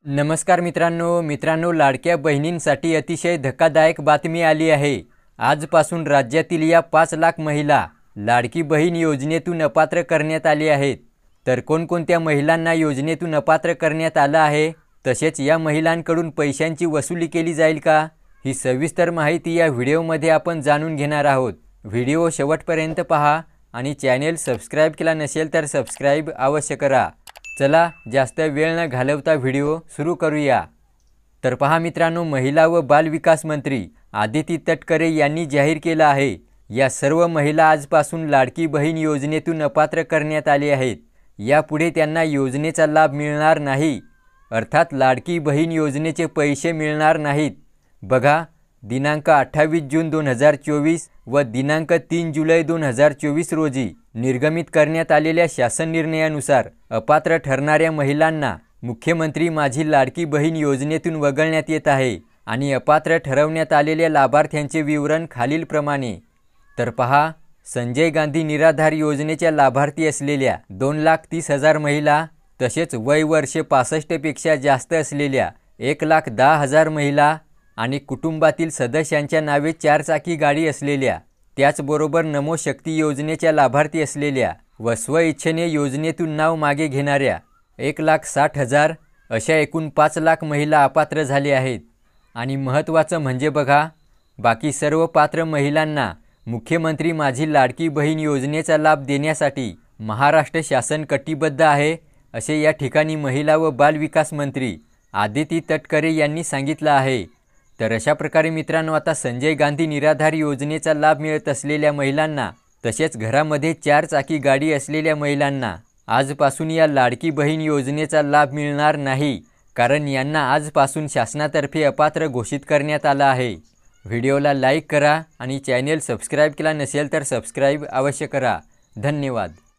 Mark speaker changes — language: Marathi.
Speaker 1: नमस्कार मित्रांनो लाडक्या बहिणींसाठी अतिशय धक्कादायक बातमी आली आहे। आजपासून राज्यातील या 5 लाख महिला लाडकी बहीण योजनेतून अपात्र करण्यात आले आहेत। तर कोणकोणत्या महिलांना योजनेतून अपात्र करण्यात आलं आहे, तसेच या महिलांकडून पैशांची वसुली केली जाईल का, ही सविस्तर माहिती या व्हिडिओमध्ये आपण जाणून घेणार आहोत। व्हिडिओ शेवटपर्यंत पहा आणि चॅनल सबस्क्राइब केला नसेल तर सबस्क्राइब अवश्य करा। चला जास्त वेळ न घालवता व्हिडिओ सुरू करूया। तर पहा मित्रांनो, महिला व बाल विकास मंत्री आदिती तटकरे यांनी जाहीर केलं आहे, या सर्व महिला आजपासून लाडकी बहीण योजनेतून अपात्र करण्यात आले आहेत। यापुढे त्यांना योजनेचा लाभ मिळणार नाही, अर्थात लाडकी बहीण योजनेचे पैसे मिळणार नाहीत। बघा, दिनांक 28 जून 2024 व दिनांक 3 जुलै 2024 रोजी निर्गमित करण्यात आलेल्या शासन निर्णयानुसार अपात्र ठरणाऱ्या महिलांना मुख्यमंत्री माझी लाडकी बहीण योजनेतून वगळण्यात येत आहे आणि अपात्र ठरवण्यात आलेल्या लाभार्थ्यांचे विवरण खालीलप्रमाणे। तर पहा, संजय गांधी निराधार योजनेच्या लाभार्थी असलेल्या 2,30,000 महिला, तसेच वय वर्ष 65 पेक्षा जास्त असलेल्या 1,10,000 महिला आणि कुटुंबातील सदस्यांच्या नावे 4 चाकी गाडी असलेल्या, त्याचबरोबर नमो शक्ती योजनेच्या लाभार्थी असलेल्या व स्वइच्छेने योजनेतून नाव मागे घेणाऱ्या 1,60,000 अशा एकूण 5 लाख महिला अपात्र झाले आहेत। आणि महत्त्वाचं म्हणजे बघा, बाकी सर्व पात्र महिलांना मुख्यमंत्री माझी लाडकी बहीण योजनेचा लाभ देण्यासाठी महाराष्ट्र शासन कटिबद्ध आहे, असे या ठिकाणी महिला व बाल विकास मंत्री आदिती तटकरे यांनी सांगितलं आहे। तर अशा प्रकारे मित्रांनो, आता संजय गांधी निराधार योजनेचा लाभ मिळत असलेल्या महिलांना, तसेच घरामध्ये 4 चाकी गाडी असलेल्या महिलांना आजपासून या लाडकी बहीण योजनेचा लाभ मिळणार नाही, कारण यांना आजपासून शासनातर्फे अपात्र घोषित करण्यात आलं आहे। व्हिडिओला लाईक करा आणि चॅनल सबस्क्राइब केला नसेल तर सबस्क्राइब अवश्य करा। धन्यवाद।